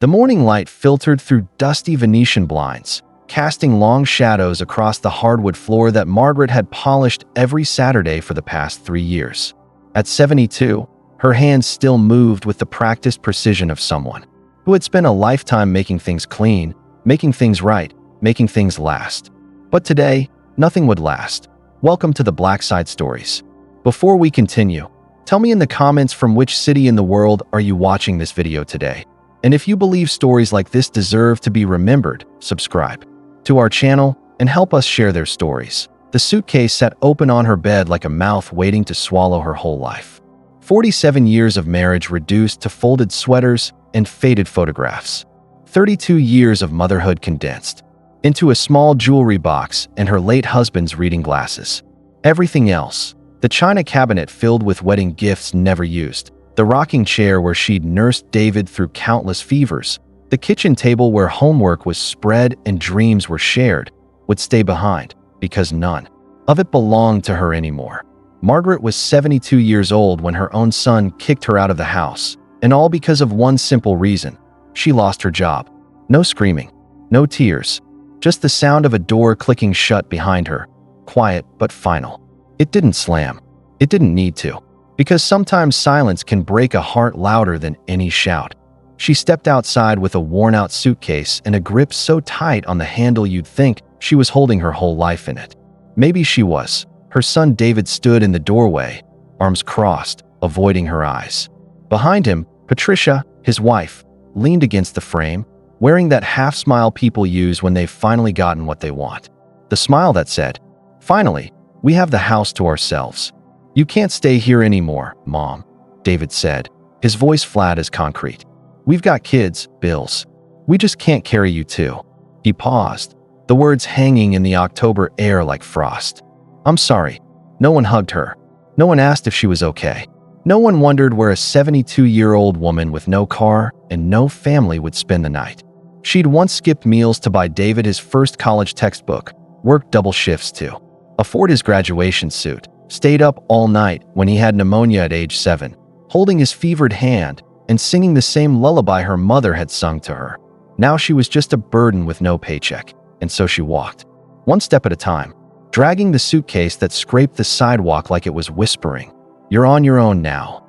The morning light filtered through dusty Venetian blinds, casting long shadows across the hardwood floor that Margaret had polished every Saturday for the past 3 years. At 72, her hands still moved with the practiced precision of someone who had spent a lifetime making things clean, making things right, making things last. But today, nothing would last. Welcome to the Black Side Stories. Before we continue, tell me in the comments from which city in the world are you watching this video today. And if you believe stories like this deserve to be remembered, subscribe to our channel and help us share their stories. The suitcase sat open on her bed like a mouth waiting to swallow her whole life. 47 years of marriage reduced to folded sweaters and faded photographs. 32 years of motherhood condensed into a small jewelry box and her late husband's reading glasses. Everything else, the china cabinet filled with wedding gifts never used, the rocking chair where she'd nursed David through countless fevers, the kitchen table where homework was spread and dreams were shared, would stay behind because none of it belonged to her anymore. Margaret was 72 years old when her own son kicked her out of the house, and all because of one simple reason. She lost her job. No screaming, no tears, just the sound of a door clicking shut behind her, quiet but final. It didn't slam. It didn't need to, because sometimes silence can break a heart louder than any shout. She stepped outside with a worn-out suitcase and a grip so tight on the handle you'd think she was holding her whole life in it. Maybe she was. Her son David stood in the doorway, arms crossed, avoiding her eyes. Behind him, Patricia, his wife, leaned against the frame, wearing that half-smile people use when they've finally gotten what they want. The smile that said, "Finally, we have the house to ourselves." "You can't stay here anymore, Mom," David said, his voice flat as concrete. "We've got kids, bills. We just can't carry you too." He paused, the words hanging in the October air like frost. "I'm sorry." No one hugged her. No one asked if she was okay. No one wondered where a 72-year-old woman with no car and no family would spend the night. She'd once skipped meals to buy David his first college textbook, worked double shifts to afford his graduation suit, stayed up all night when he had pneumonia at age 7, holding his fevered hand and singing the same lullaby her mother had sung to her. Now she was just a burden with no paycheck, and so she walked, one step at a time, dragging the suitcase that scraped the sidewalk like it was whispering, "You're on your own now."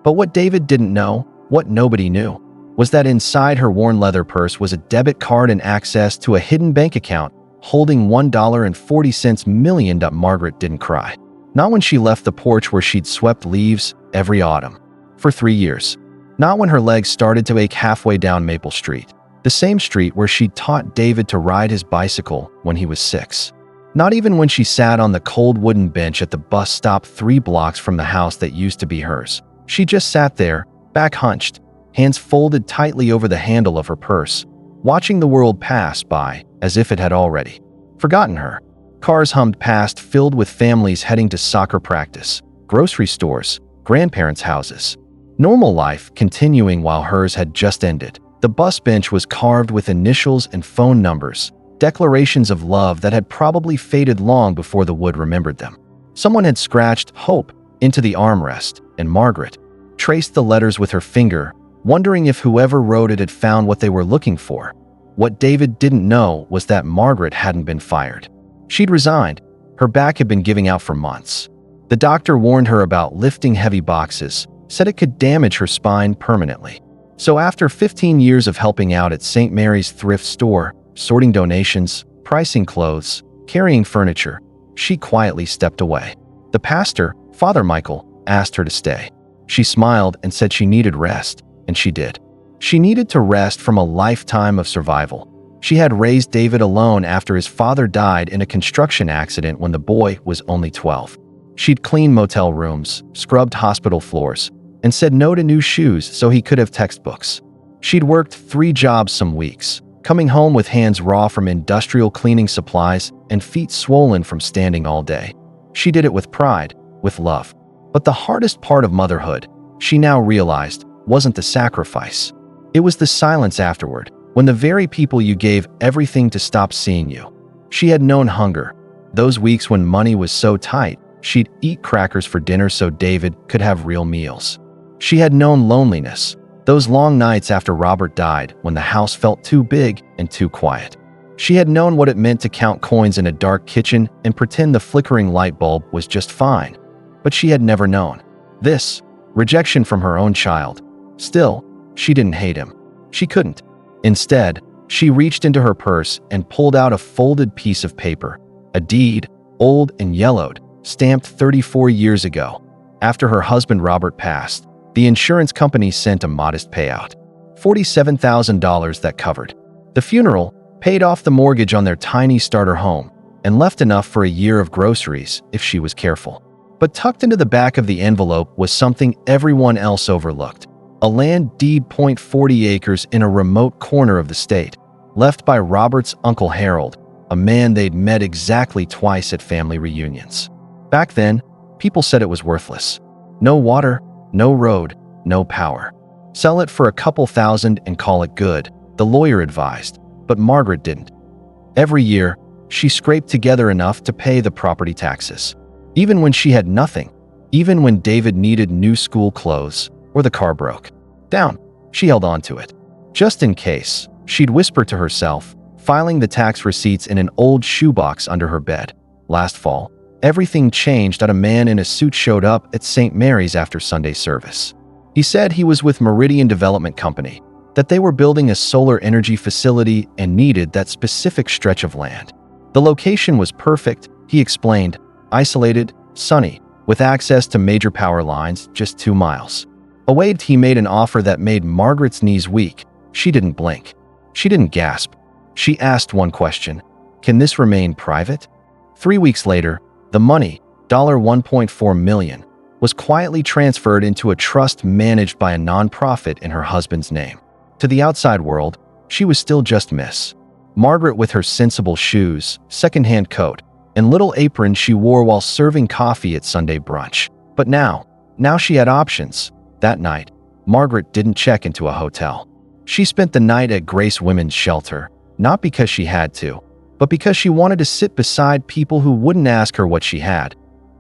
But what David didn't know, what nobody knew, was that inside her worn leather purse was a debit card and access to a hidden bank account holding $1.40 million. Margaret didn't cry. Not when she left the porch where she'd swept leaves every autumn for 3 years. Not when her legs started to ache halfway down Maple Street, the same street where she'd taught David to ride his bicycle when he was 6. Not even when she sat on the cold wooden bench at the bus stop 3 blocks from the house that used to be hers. She just sat there, back hunched, hands folded tightly over the handle of her purse, watching the world pass by as if it had already forgotten her. Cars hummed past filled with families heading to soccer practice, grocery stores, grandparents' houses. Normal life continuing while hers had just ended. The bus bench was carved with initials and phone numbers, declarations of love that had probably faded long before the wood remembered them. Someone had scratched "Hope" into the armrest, and Margaret traced the letters with her finger, wondering if whoever wrote it had found what they were looking for. What David didn't know was that Margaret hadn't been fired. She'd resigned. Her back had been giving out for months. The doctor warned her about lifting heavy boxes, said it could damage her spine permanently. So after 15 years of helping out at St. Mary's thrift store, sorting donations, pricing clothes, carrying furniture, she quietly stepped away. The pastor, Father Michael, asked her to stay. She smiled and said she needed rest, and she did. She needed to rest from a lifetime of survival. She had raised David alone after his father died in a construction accident when the boy was only 12. She'd cleaned motel rooms, scrubbed hospital floors, and said no to new shoes so he could have textbooks. She'd worked 3 jobs some weeks, coming home with hands raw from industrial cleaning supplies and feet swollen from standing all day. She did it with pride, with love. But the hardest part of motherhood, she now realized, wasn't the sacrifice. It was the silence afterward, when the very people you gave everything to stopped seeing you. She had known hunger. Those weeks when money was so tight, she'd eat crackers for dinner so David could have real meals. She had known loneliness, Those long nights after Robert died, when the house felt too big and too quiet. She had known what it meant to count coins in a dark kitchen and pretend the flickering light bulb was just fine. But she had never known this rejection from her own child. Still, she didn't hate him. She couldn't. Instead, she reached into her purse and pulled out a folded piece of paper, a deed, old and yellowed, stamped 34 years ago. After her husband Robert passed, the insurance company sent a modest payout, $47,000 that covered the funeral, paid off the mortgage on their tiny starter home, and left enough for a year of groceries if she was careful. But tucked into the back of the envelope was something everyone else overlooked, a land deed, 40 acres in a remote corner of the state, left by Robert's Uncle Harold, a man they'd met exactly twice at family reunions. Back then, people said it was worthless. No water, no road, no power. Sell it for a couple thousand and call it good, the lawyer advised, but Margaret didn't. Every year, she scraped together enough to pay the property taxes. Even when she had nothing, even when David needed new school clothes or the car broke down, she held on to it. Just in case, she'd whisper to herself, filing the tax receipts in an old shoebox under her bed. Last fall, everything changed. A man in a suit showed up at St. Mary's after Sunday service. He said he was with Meridian Development Company, that they were building a solar energy facility and needed that specific stretch of land. The location was perfect, he explained, isolated, sunny, with access to major power lines just 2 miles away. He made an offer that made Margaret's knees weak. She didn't blink. She didn't gasp. She asked one question: can this remain private? 3 weeks later, the money, $1.4 million, was quietly transferred into a trust managed by a nonprofit in her husband's name. To the outside world, she was still just Miss Margaret, with her sensible shoes, secondhand coat, and little apron she wore while serving coffee at Sunday brunch. But now she had options. That night, Margaret didn't check into a hotel. She spent the night at Grace Women's Shelter, not because she had to, but because she wanted to sit beside people who wouldn't ask her what she had.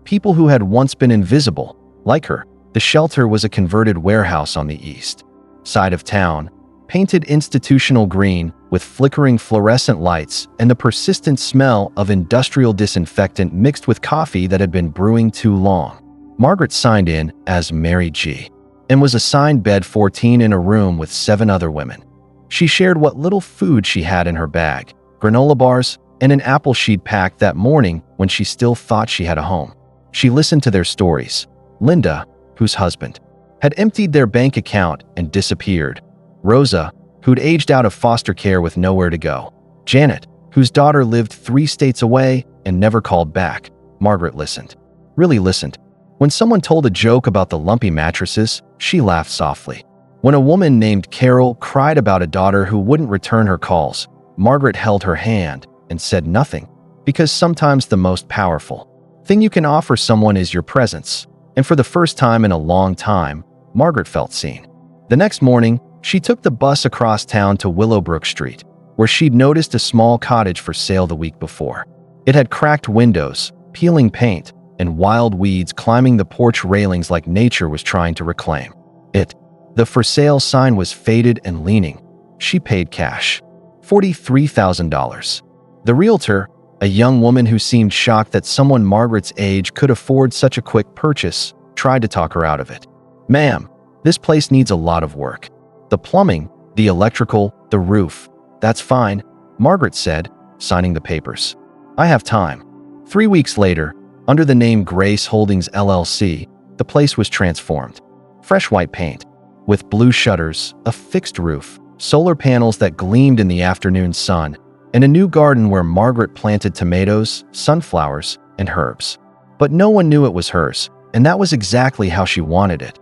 People who had once been invisible, like her. The shelter was a converted warehouse on the east side of town, painted institutional green with flickering fluorescent lights and the persistent smell of industrial disinfectant mixed with coffee that had been brewing too long. Margaret signed in as Mary G. and was assigned bed 14 in a room with 7 other women. She shared what little food she had in her bag, granola bars, and an apple she'd packed that morning when she still thought she had a home. She listened to their stories. Linda, whose husband had emptied their bank account and disappeared. Rosa, who'd aged out of foster care with nowhere to go. Janet, whose daughter lived 3 states away and never called back. Margaret listened. Really listened. When someone told a joke about the lumpy mattresses, she laughed softly. When a woman named Carol cried about a daughter who wouldn't return her calls, Margaret held her hand and said nothing, because sometimes the most powerful thing you can offer someone is your presence. And for the first time in a long time, Margaret felt seen. The next morning, she took the bus across town to Willowbrook Street, where she'd noticed a small cottage for sale the week before. It had cracked windows, peeling paint, and wild weeds climbing the porch railings like nature was trying to reclaim it. The for sale sign was faded and leaning. She paid cash, $43,000. The realtor, a young woman who seemed shocked that someone Margaret's age could afford such a quick purchase, tried to talk her out of it. "Ma'am, this place needs a lot of work. The plumbing, the electrical, the roof. That's fine," Margaret said, signing the papers. "I have time." 3 weeks later, under the name Grace Holdings LLC, the place was transformed. Fresh white paint, with blue shutters, a fixed roof, solar panels that gleamed in the afternoon sun, and a new garden where Margaret planted tomatoes, sunflowers, and herbs. But no one knew it was hers, and that was exactly how she wanted it.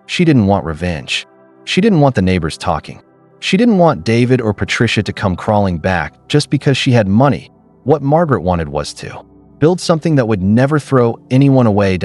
She didn't want revenge. She didn't want the neighbors talking. She didn't want David or Patricia to come crawling back just because she had money. What Margaret wanted was to build something that would never throw anyone away.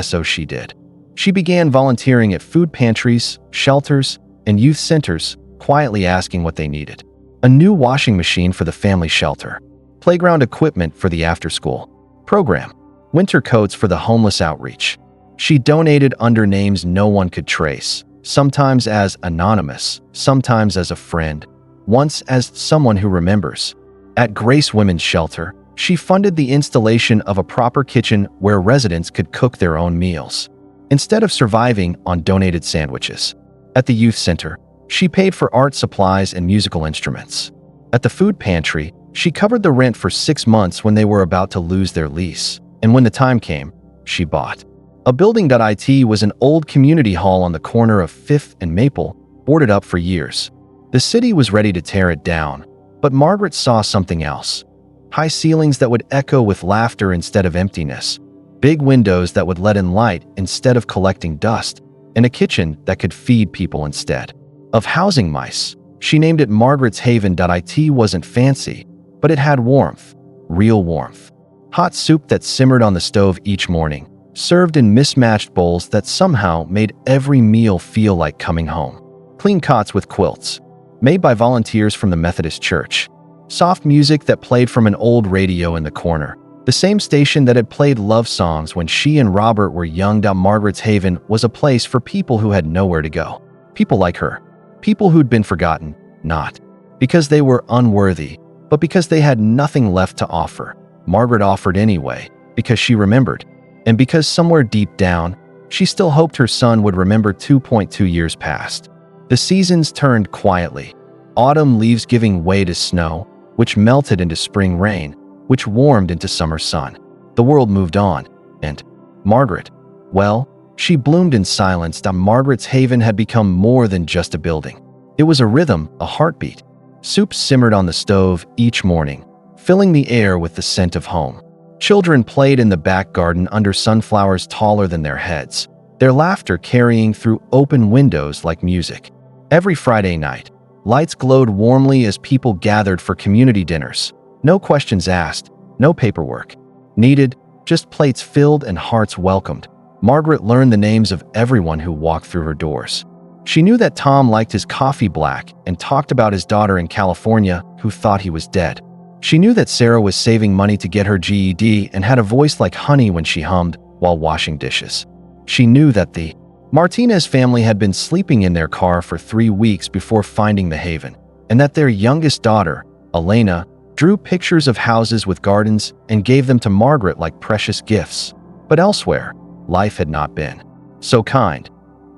So she did. She began volunteering at food pantries, shelters, and youth centers, quietly asking what they needed. A new washing machine for the family shelter, playground equipment for the after-school program, winter coats for the homeless outreach. She donated under names no one could trace, sometimes as anonymous, sometimes as a friend, once as someone who remembers. At Grace Women's Shelter, she funded the installation of a proper kitchen where residents could cook their own meals, instead of surviving on donated sandwiches. At the youth center, she paid for art supplies and musical instruments. At the food pantry, she covered the rent for 6 months when they were about to lose their lease, and when the time came, she bought. A building.it was an old community hall on the corner of 5th and Maple, boarded up for years. The city was ready to tear it down, but Margaret saw something else. High ceilings that would echo with laughter instead of emptiness, big windows that would let in light instead of collecting dust, and a kitchen that could feed people instead of housing mice. She named it Margaret's Haven.it. Wasn't fancy, but it had warmth, real warmth. Hot soup that simmered on the stove each morning, served in mismatched bowls that somehow made every meal feel like coming home. Clean cots with quilts, made by volunteers from the Methodist Church. Soft music that played from an old radio in the corner, the same station that had played love songs when she and Robert were young. Margaret's Haven was a place for people who had nowhere to go. People like her. People who'd been forgotten, not because they were unworthy, but because they had nothing left to offer. Margaret offered anyway, because she remembered, and because somewhere deep down, she still hoped her son would remember. 2.2 years passed. The seasons turned quietly. Autumn leaves giving way to snow, which melted into spring rain, which warmed into summer sun. The world moved on, and Margaret, well, she bloomed in silence. Margaret's Haven had become more than just a building. It was a rhythm, a heartbeat. Soup simmered on the stove each morning, filling the air with the scent of home. Children played in the back garden under sunflowers taller than their heads, their laughter carrying through open windows like music. Every Friday night, lights glowed warmly as people gathered for community dinners. No questions asked, no paperwork needed, just plates filled and hearts welcomed. Margaret learned the names of everyone who walked through her doors. She knew that Tom liked his coffee black and talked about his daughter in California who thought he was dead. She knew that Sarah was saving money to get her GED and had a voice like honey when she hummed while washing dishes. She knew that the Martinez family had been sleeping in their car for 3 weeks before finding the Haven, and that their youngest daughter, Elena, drew pictures of houses with gardens and gave them to Margaret like precious gifts. But elsewhere, life had not been so kind.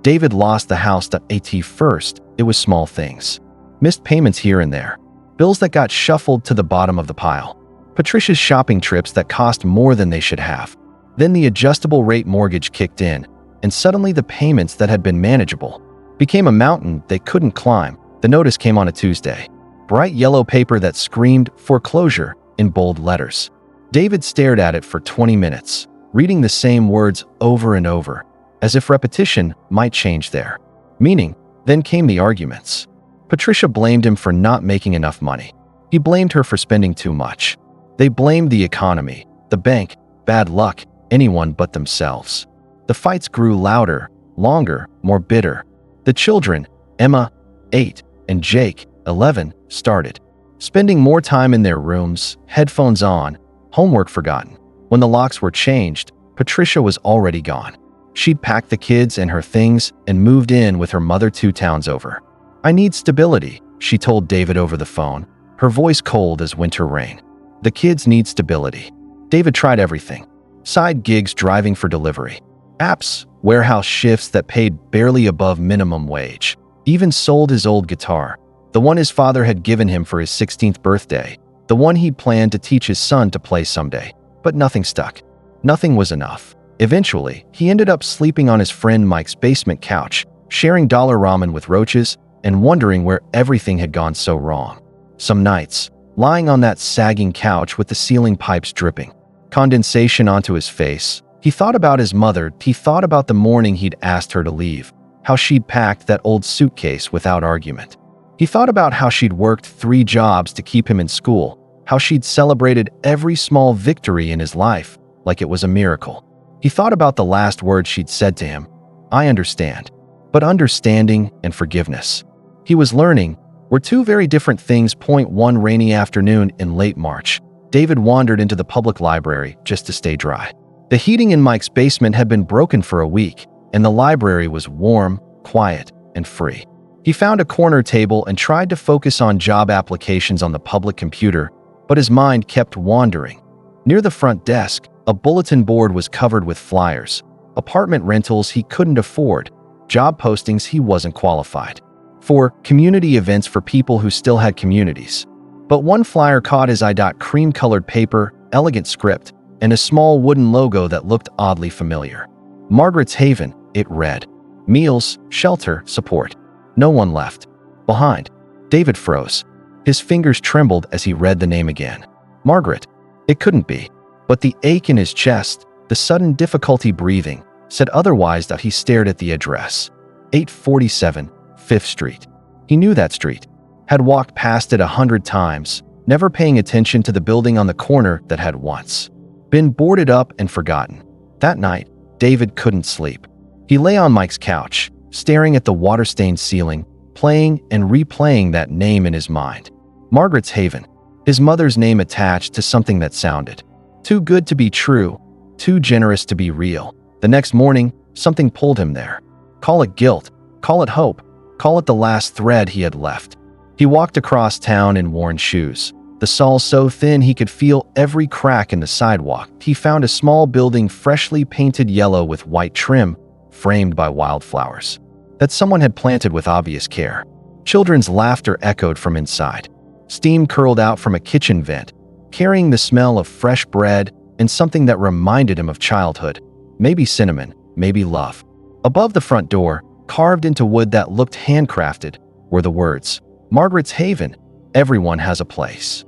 David lost the house.at first. It was small things. Missed payments here and there. Bills that got shuffled to the bottom of the pile. Patricia's shopping trips that cost more than they should have. Then the adjustable rate mortgage kicked in, and suddenly the payments that had been manageable became a mountain they couldn't climb. The notice came on a Tuesday. Bright yellow paper that screamed foreclosure in bold letters. David stared at it for 20 minutes, reading the same words over and over, as if repetition might change their meaning. Then came the arguments. Patricia blamed him for not making enough money. He blamed her for spending too much. They blamed the economy, the bank, bad luck, anyone but themselves. The fights grew louder, longer, more bitter. The children, Emma, 8, and Jake, 11, started spending more time in their rooms, headphones on, homework forgotten. When the locks were changed, Patricia was already gone. She'd packed the kids and her things and moved in with her mother 2 towns over. "I need stability," she told David over the phone, her voice cold as winter rain. "The kids need stability." David tried everything. Side gigs driving for delivery, apps, warehouse shifts that paid barely above minimum wage. Even sold his old guitar, the one his father had given him for his 16th birthday, the one he'd planned to teach his son to play someday. But nothing stuck. Nothing was enough. Eventually, he ended up sleeping on his friend Mike's basement couch, sharing dollar ramen with roaches, and wondering where everything had gone so wrong. Some nights, lying on that sagging couch with the ceiling pipes dripping condensation onto his face, he thought about his mother. He thought about the morning he'd asked her to leave, how she'd packed that old suitcase without argument. He thought about how she'd worked 3 jobs to keep him in school, how she'd celebrated every small victory in his life like it was a miracle. He thought about the last words she'd said to him, "I understand." But understanding and forgiveness, he was learning, were 2 very different things. One rainy afternoon in late March, David wandered into the public library just to stay dry. The heating in Mike's basement had been broken for a week, and the library was warm, quiet, and free. He found a corner table and tried to focus on job applications on the public computer, but his mind kept wandering. Near the front desk, a bulletin board was covered with flyers, apartment rentals he couldn't afford, job postings he wasn't qualified for, community events for people who still had communities. But one flyer caught his eye: cream-colored paper, elegant script, and a small wooden logo that looked oddly familiar. Margaret's Haven, it read. Meals, shelter, support. No one left behind. David froze. His fingers trembled as he read the name again. Margaret. It couldn't be. But the ache in his chest, the sudden difficulty breathing, said otherwise. That he stared at the address. 847 5th Street. He knew that street. Had walked past it 100 times, never paying attention to the building on the corner that had once been boarded up and forgotten. That night, David couldn't sleep. He lay on Mike's couch, staring at the water-stained ceiling, playing and replaying that name in his mind. Margaret's Haven. His mother's name attached to something that sounded too good to be true, too generous to be real. The next morning, something pulled him there. Call it guilt, call it hope, call it the last thread he had left. He walked across town in worn shoes, the soles so thin he could feel every crack in the sidewalk. He found a small building freshly painted yellow with white trim, framed by wildflowers that someone had planted with obvious care. Children's laughter echoed from inside. Steam curled out from a kitchen vent, carrying the smell of fresh bread and something that reminded him of childhood. Maybe cinnamon, maybe love. Above the front door, carved into wood that looked handcrafted, were the words, Margaret's Haven, everyone has a place.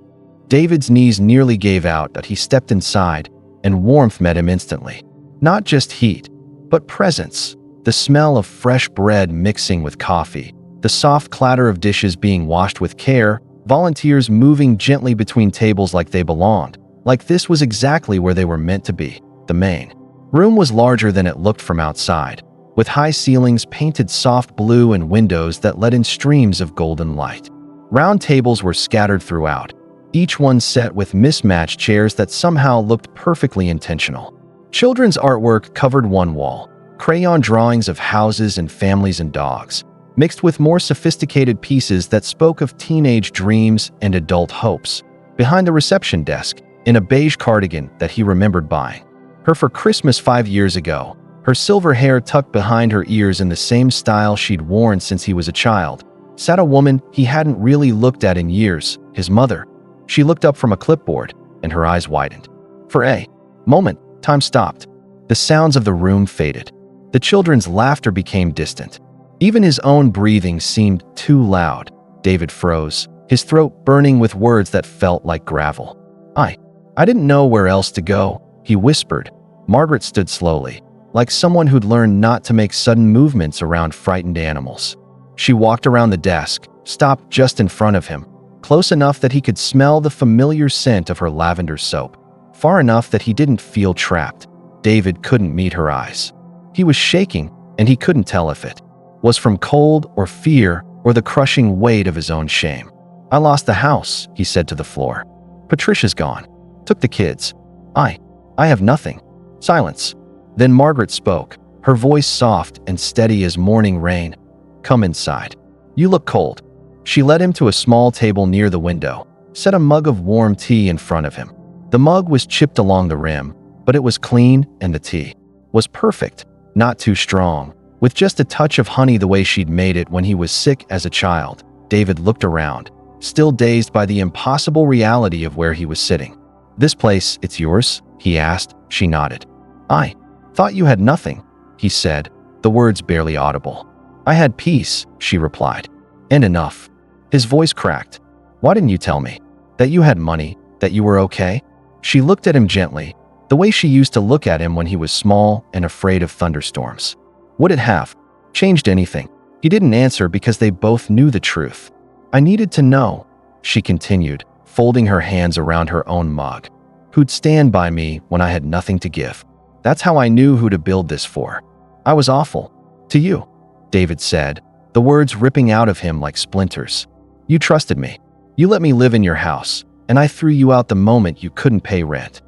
David's knees nearly gave out that he stepped inside, and warmth met him instantly. Not just heat, but presence. The smell of fresh bread mixing with coffee, the soft clatter of dishes being washed with care, volunteers moving gently between tables like they belonged, like this was exactly where they were meant to be. The main room was larger than it looked from outside, with high ceilings painted soft blue and windows that let in streams of golden light. Round tables were scattered throughout, each one set with mismatched chairs that somehow looked perfectly intentional. Children's artwork covered one wall, crayon drawings of houses and families and dogs, mixed with more sophisticated pieces that spoke of teenage dreams and adult hopes. Behind the reception desk, in a beige cardigan that he remembered buying her for Christmas 5 years ago, her silver hair tucked behind her ears in the same style she'd worn since he was a child, sat a woman he hadn't really looked at in years, his mother. She looked up from a clipboard, and her eyes widened. For a moment, time stopped. The sounds of the room faded. The children's laughter became distant. Even his own breathing seemed too loud. David froze, his throat burning with words that felt like gravel. I didn't know where else to go, he whispered. Margaret stood slowly, like someone who'd learned not to make sudden movements around frightened animals. She walked around the desk, stopped just in front of him, close enough that he could smell the familiar scent of her lavender soap, far enough that he didn't feel trapped. David couldn't meet her eyes. He was shaking, and he couldn't tell if it was from cold or fear or the crushing weight of his own shame. I lost the house, he said to the floor. Patricia's gone. Took the kids. I have nothing. Silence. Then Margaret spoke, her voice soft and steady as morning rain. Come inside. You look cold. She led him to a small table near the window, set a mug of warm tea in front of him. The mug was chipped along the rim, but it was clean and the tea was perfect, not too strong, with just a touch of honey the way she'd made it when he was sick as a child. David looked around, still dazed by the impossible reality of where he was sitting. This place, it's yours? He asked. She nodded. I thought you had nothing, he said, the words barely audible. I had peace, she replied. And enough. His voice cracked. Why didn't you tell me? That you had money, that you were okay? She looked at him gently, the way she used to look at him when he was small and afraid of thunderstorms. Would it have changed anything? He didn't answer because they both knew the truth. I needed to know, she continued, folding her hands around her own mug. Who'd stand by me when I had nothing to give? That's how I knew who to build this for. I was awful. To you, David said, the words ripping out of him like splinters. You trusted me. You let me live in your house, and I threw you out the moment you couldn't pay rent.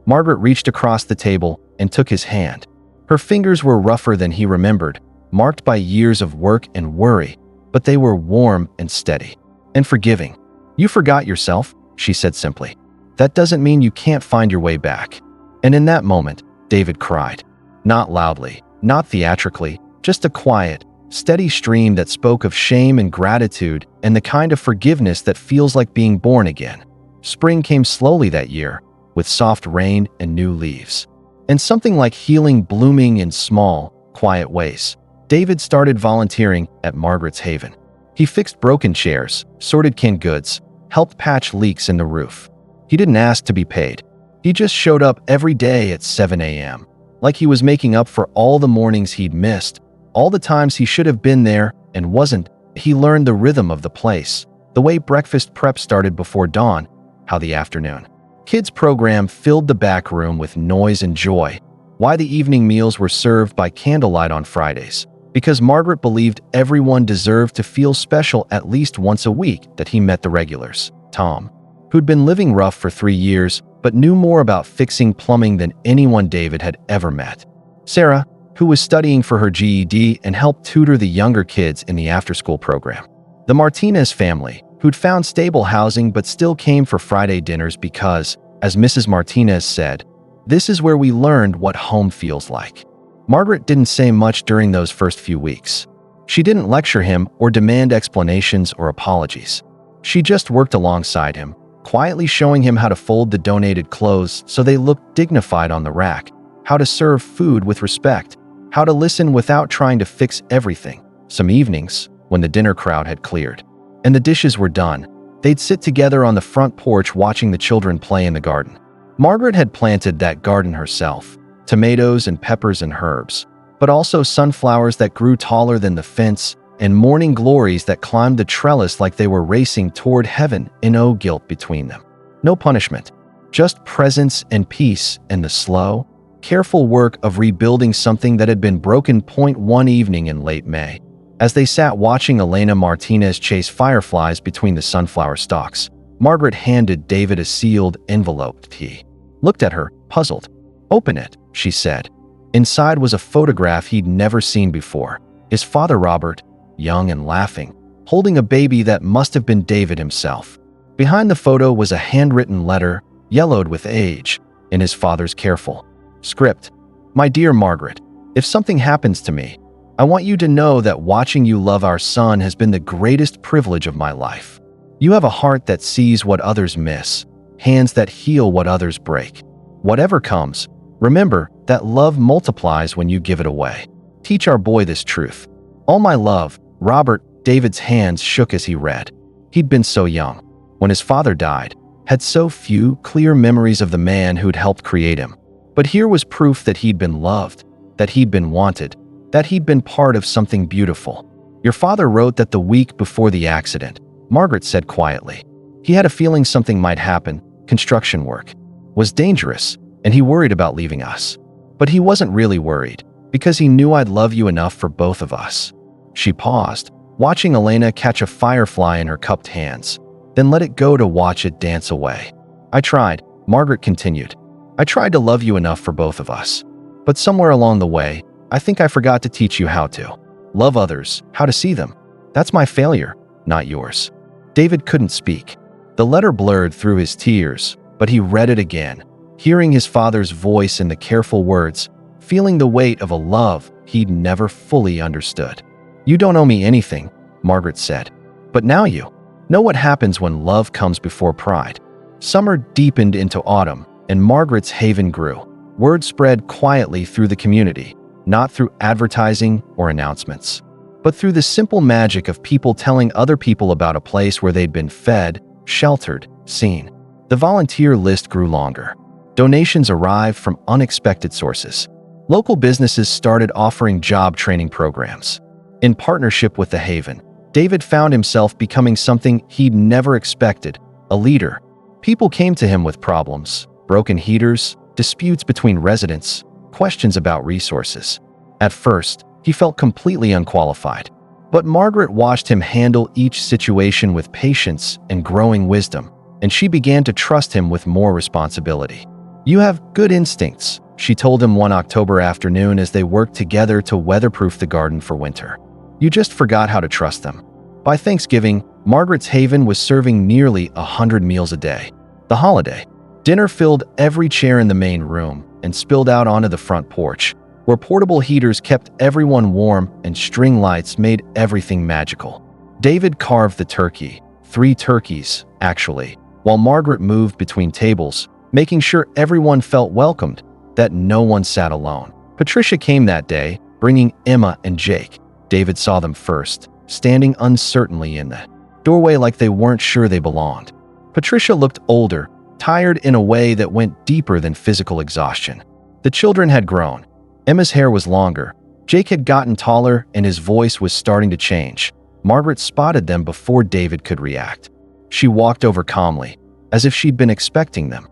Margaret reached across the table and took his hand. Her fingers were rougher than he remembered, marked by years of work and worry, but they were warm and steady. And forgiving. "You forgot yourself," she said simply. "That doesn't mean you can't find your way back." And in that moment, David cried. Not loudly, not theatrically, just a quiet, steady stream that spoke of shame and gratitude and the kind of forgiveness that feels like being born again. Spring came slowly that year, with soft rain and new leaves. And something like healing blooming in small, quiet ways. David started volunteering at Margaret's Haven. He fixed broken chairs, sorted canned goods, helped patch leaks in the roof. He didn't ask to be paid. He just showed up every day at 7 a.m., like he was making up for all the mornings he'd missed, all the times he should have been there and wasn't. He learned the rhythm of the place, the way breakfast prep started before dawn, how the afternoon kids program filled the back room with noise and joy, why the evening meals were served by candlelight on Fridays, because Margaret believed everyone deserved to feel special at least once a week. That he met the regulars. Tom, who'd been living rough for 3 years, but knew more about fixing plumbing than anyone David had ever met. Sarah, who was studying for her GED and helped tutor the younger kids in the after-school program. The Martinez family, who'd found stable housing but still came for Friday dinners because, as Mrs. Martinez said, "This is where we learned what home feels like." Margaret didn't say much during those first few weeks. She didn't lecture him or demand explanations or apologies. She just worked alongside him, quietly showing him how to fold the donated clothes so they looked dignified on the rack, how to serve food with respect, how to listen without trying to fix everything. Some evenings, when the dinner crowd had cleared and the dishes were done, they'd sit together on the front porch watching the children play in the garden. Margaret had planted that garden herself, tomatoes and peppers and herbs, but also sunflowers that grew taller than the fence and morning glories that climbed the trellis like they were racing toward heaven, and no guilt between them. No punishment, just presence and peace and the slow, careful work of rebuilding something that had been broken. One evening in late May, as they sat watching Elena Martinez chase fireflies between the sunflower stalks, Margaret handed David a sealed envelope. He looked at her, puzzled. "Open it," she said. Inside was a photograph he'd never seen before. His father Robert, young and laughing, holding a baby that must have been David himself. Behind the photo was a handwritten letter, yellowed with age, in his father's careful script. "My dear Margaret, if something happens to me, I want you to know that watching you love our son has been the greatest privilege of my life. You have a heart that sees what others miss, hands that heal what others break. Whatever comes, remember that love multiplies when you give it away. Teach our boy this truth. All my love, Robert." David's hands shook as he read. He'd been so young when his father died, had so few clear memories of the man who'd helped create him. But here was proof that he'd been loved, that he'd been wanted, that he'd been part of something beautiful. "Your father wrote that the week before the accident," Margaret said quietly. "He had a feeling something might happen. Construction work was dangerous, and he worried about leaving us. But he wasn't really worried, because he knew I'd love you enough for both of us." She paused, watching Elena catch a firefly in her cupped hands, then let it go to watch it dance away. "I tried," Margaret continued. "I tried to love you enough for both of us. But somewhere along the way, I think I forgot to teach you how to love others, how to see them. That's my failure, not yours." David couldn't speak. The letter blurred through his tears, but he read it again, hearing his father's voice in the careful words, feeling the weight of a love he'd never fully understood. "You don't owe me anything," Margaret said. "But now you know what happens when love comes before pride." Summer deepened into autumn, and Margaret's haven grew. Word spread quietly through the community, not through advertising or announcements, but through the simple magic of people telling other people about a place where they'd been fed, sheltered, seen. The volunteer list grew longer. Donations arrived from unexpected sources. Local businesses started offering job training programs. In partnership with the Haven, David found himself becoming something he'd never expected, a leader. People came to him with problems, broken heaters, disputes between residents, questions about resources. At first, he felt completely unqualified. But Margaret watched him handle each situation with patience and growing wisdom, and she began to trust him with more responsibility. "You have good instincts," she told him one October afternoon as they worked together to weatherproof the garden for winter. You just forgot how to trust them. By Thanksgiving, Margaret's Haven was serving nearly 100 meals a day. The holiday dinner filled every chair in the main room and spilled out onto the front porch, where portable heaters kept everyone warm and string lights made everything magical. David carved the turkey, 3 turkeys, actually, while Margaret moved between tables, making sure everyone felt welcomed, that no one sat alone. Patricia came that day, bringing Emma and Jake. David saw them first, standing uncertainly in the doorway like they weren't sure they belonged. Patricia looked older, tired in a way that went deeper than physical exhaustion. The children had grown. Emma's hair was longer. Jake had gotten taller and his voice was starting to change. Margaret spotted them before David could react. She walked over calmly, as if she'd been expecting them.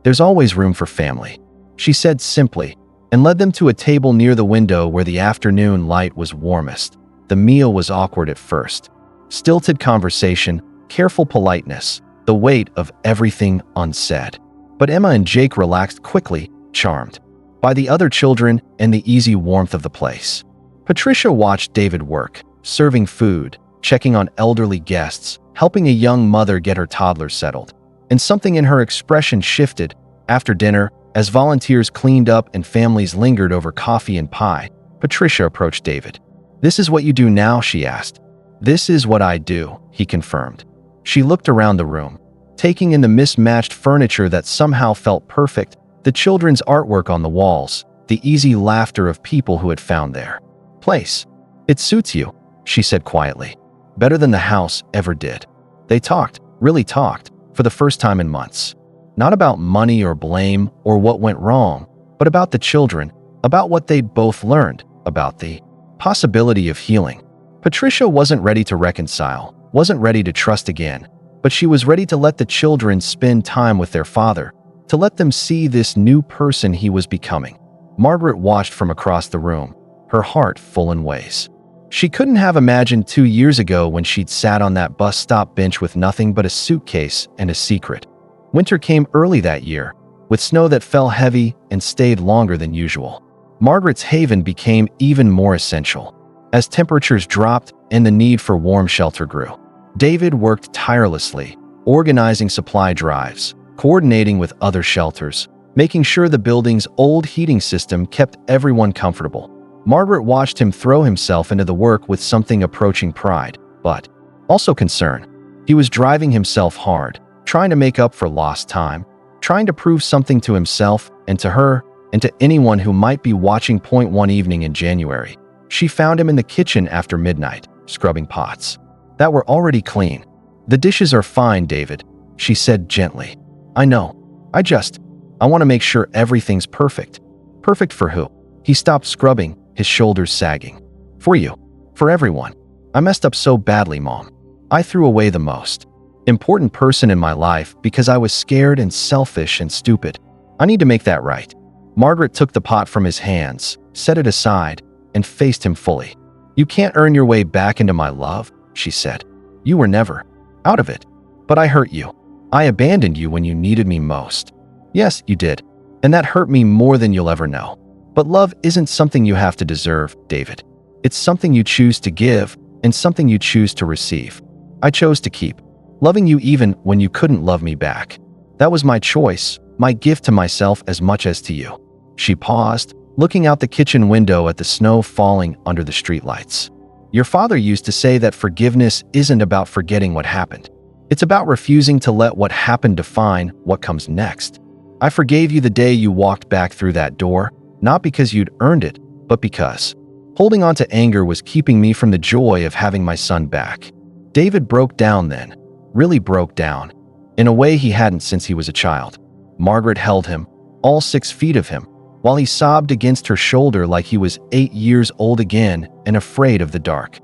There's always room for family, she said simply, and led them to a table near the window where the afternoon light was warmest. The meal was awkward at first. Stilted conversation, careful politeness, the weight of everything unsaid. But Emma and Jake relaxed quickly, charmed by the other children and the easy warmth of the place. Patricia watched David work, serving food, checking on elderly guests, helping a young mother get her toddler settled. And something in her expression shifted. After dinner, as volunteers cleaned up and families lingered over coffee and pie, Patricia approached David. "This is what you do now?" she asked. "This is what I do," he confirmed. She looked around the room, taking in the mismatched furniture that somehow felt perfect, the children's artwork on the walls, the easy laughter of people who had found their place. "It suits you," she said quietly. "Better than the house ever did." They talked, really talked, for the first time in months. Not about money or blame or what went wrong, but about the children, about what they'd both learned, about the possibility of healing. Patricia wasn't ready to reconcile, wasn't ready to trust again, but she was ready to let the children spend time with their father, to let them see this new person he was becoming. Margaret watched from across the room, her heart full in ways she couldn't have imagined 2 years ago when she'd sat on that bus stop bench with nothing but a suitcase and a secret. Winter came early that year, with snow that fell heavy and stayed longer than usual. Margaret's haven became even more essential as temperatures dropped and the need for warm shelter grew. David worked tirelessly, organizing supply drives, coordinating with other shelters, making sure the building's old heating system kept everyone comfortable. Margaret watched him throw himself into the work with something approaching pride, but also concern. He was driving himself hard, trying to make up for lost time, trying to prove something to himself and to her and to anyone who might be watching. One evening in January, she found him in the kitchen after midnight, scrubbing pots that were already clean. "The dishes are fine, David," she said gently. "I know. I want to make sure everything's perfect." "Perfect for who?" He stopped scrubbing, his shoulders sagging. "For you. For everyone. I messed up so badly, Mom. I threw away the most important person in my life because I was scared and selfish and stupid. I need to make that right." Margaret took the pot from his hands, set it aside, and faced him fully. "You can't earn your way back into my love," she said. "You were never out of it. But I hurt you. I abandoned you when you needed me most. Yes, you did. And that hurt me more than you'll ever know. But love isn't something you have to deserve, David. It's something you choose to give and something you choose to receive. I chose to keep loving you even when you couldn't love me back. That was my choice, my gift to myself as much as to you." She paused, looking out the kitchen window at the snow falling under the streetlights. "Your father used to say that forgiveness isn't about forgetting what happened. It's about refusing to let what happened define what comes next. I forgave you the day you walked back through that door, not because you'd earned it, but because holding on to anger was keeping me from the joy of having my son back." David broke down then, really broke down, in a way he hadn't since he was a child. Margaret held him, all 6 feet of him, while he sobbed against her shoulder like he was 8 years old again and afraid of the dark.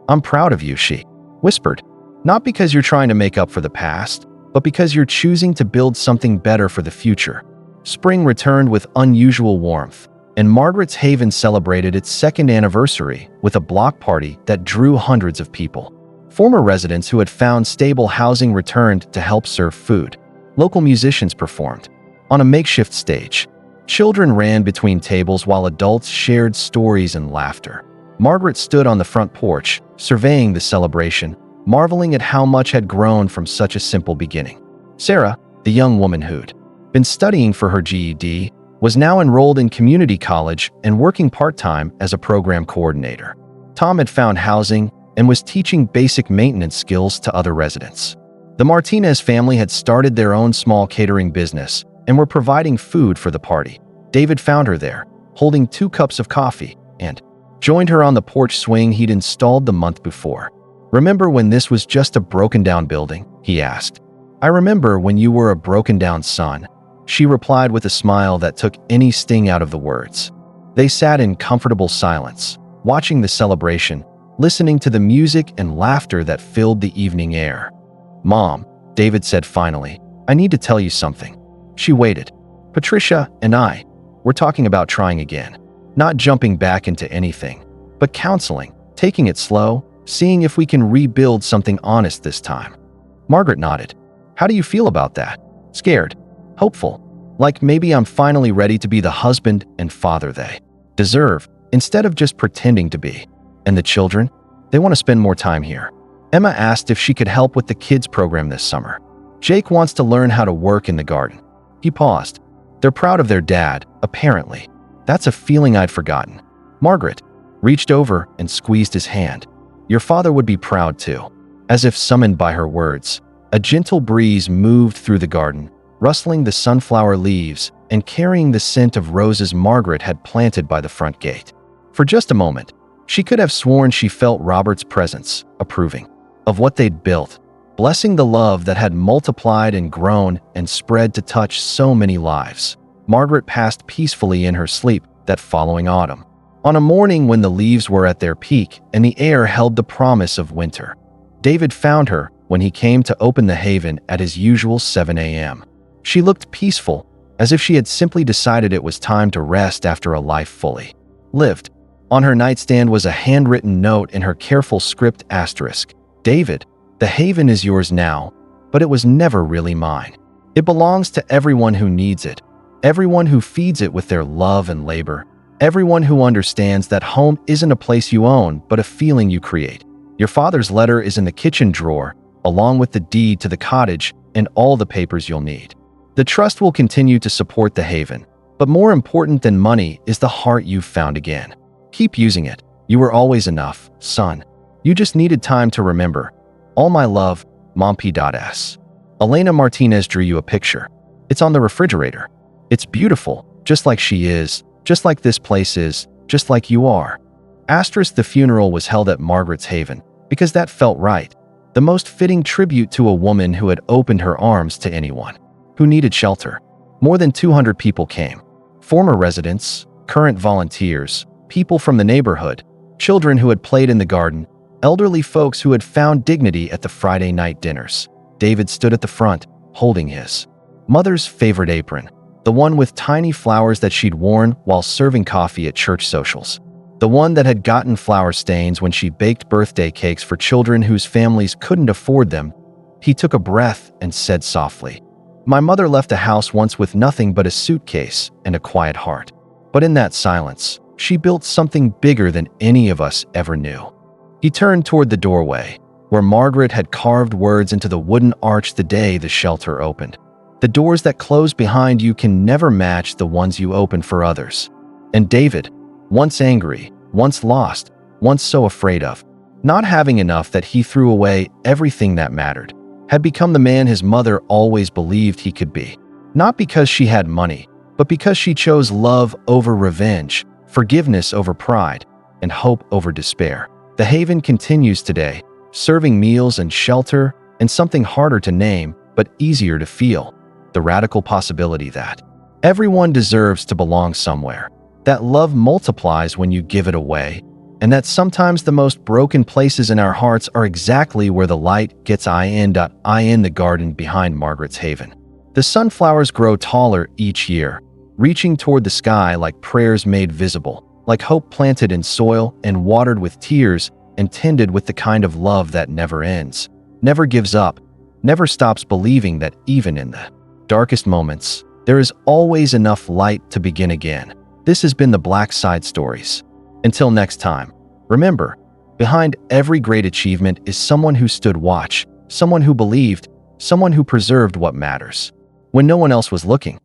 "I'm proud of you," she whispered. "Not because you're trying to make up for the past, but because you're choosing to build something better for the future." Spring returned with unusual warmth, and Margaret's Haven celebrated its 2nd anniversary with a block party that drew hundreds of people. Former residents who had found stable housing returned to help serve food. Local musicians performed on a makeshift stage, Children ran between tables while adults shared stories and laughter. Margaret stood on the front porch, surveying the celebration, marveling at how much had grown from such a simple beginning. Sarah, the young woman who'd been studying for her GED, was now enrolled in community college and working part-time as a program coordinator. Tom had found housing and was teaching basic maintenance skills to other residents. The Martinez family had started their own small catering business and were providing food for the party. David found her there, holding 2 cups of coffee, and joined her on the porch swing he'd installed the month before. "Remember when this was just a broken-down building?" he asked. "I remember when you were a broken-down son," she replied with a smile that took any sting out of the words. They sat in comfortable silence, watching the celebration, listening to the music and laughter that filled the evening air. "Mom," David said finally, "I need to tell you something." She waited. "Patricia and I, we're talking about trying again. Not jumping back into anything, but counseling, taking it slow, seeing if we can rebuild something honest this time." Margaret nodded. "How do you feel about that?" "Scared. Hopeful. Like maybe I'm finally ready to be the husband and father they deserve, instead of just pretending to be." "And the children? They want to spend more time here." Emma asked if she could help with the kids program this summer. "Jake wants to learn how to work in the garden." He paused. "They're proud of their dad, apparently. That's a feeling I'd forgotten." Margaret reached over and squeezed his hand. "Your father would be proud too." As if summoned by her words, a gentle breeze moved through the garden, rustling the sunflower leaves and carrying the scent of roses Margaret had planted by the front gate. For just a moment, she could have sworn she felt Robert's presence, approving of what they'd built, blessing the love that had multiplied and grown and spread to touch so many lives. Margaret passed peacefully in her sleep that following autumn, on a morning when the leaves were at their peak and the air held the promise of winter. David found her when he came to open the haven at his usual 7 a.m. She looked peaceful, as if she had simply decided it was time to rest after a life fully lived. On her nightstand was a handwritten note in her careful script asterisk. "David, the haven is yours now, but it was never really mine. It belongs to everyone who needs it, everyone who feeds it with their love and labor, everyone who understands that home isn't a place you own, but a feeling you create. Your father's letter is in the kitchen drawer, along with the deed to the cottage and all the papers you'll need. The trust will continue to support the haven, but more important than money is the heart you've found again. Keep using it. You were always enough, son. You just needed time to remember. All my love, Mom P.S." Elena Martinez drew you a picture. It's on the refrigerator. It's beautiful, just like she is, just like this place is, just like you are. Asterisk the funeral was held at Margaret's haven, because that felt right. The most fitting tribute to a woman who had opened her arms to anyone who needed shelter. More than 200 people came. Former residents, current volunteers, people from the neighborhood, children who had played in the garden, elderly folks who had found dignity at the Friday night dinners. David stood at the front, holding his mother's favorite apron, the one with tiny flowers that she'd worn while serving coffee at church socials, the one that had gotten flower stains when she baked birthday cakes for children whose families couldn't afford them. He took a breath and said softly, "My mother left the house once with nothing but a suitcase and a quiet heart. But in that silence, she built something bigger than any of us ever knew." He turned toward the doorway, where Margaret had carved words into the wooden arch the day the shelter opened. "The doors that close behind you can never match the ones you open for others." And David, once angry, once lost, once so afraid of not having enough that he threw away everything that mattered, had become the man his mother always believed he could be. Not because she had money, but because she chose love over revenge, forgiveness over pride, and hope over despair. The haven continues today, serving meals and shelter and something harder to name but easier to feel, the radical possibility that everyone deserves to belong somewhere, that love multiplies when you give it away, and that sometimes the most broken places in our hearts are exactly where the light gets in the garden behind Margaret's haven. The sunflowers grow taller each year, reaching toward the sky like prayers made visible, like hope planted in soil and watered with tears and tended with the kind of love that never ends, never gives up, never stops believing that even in the darkest moments, There is always enough light to begin again. This has been the Black Side Stories. Until next time, remember, behind every great achievement is someone who stood watch, someone who believed, someone who preserved what matters when no one else was looking.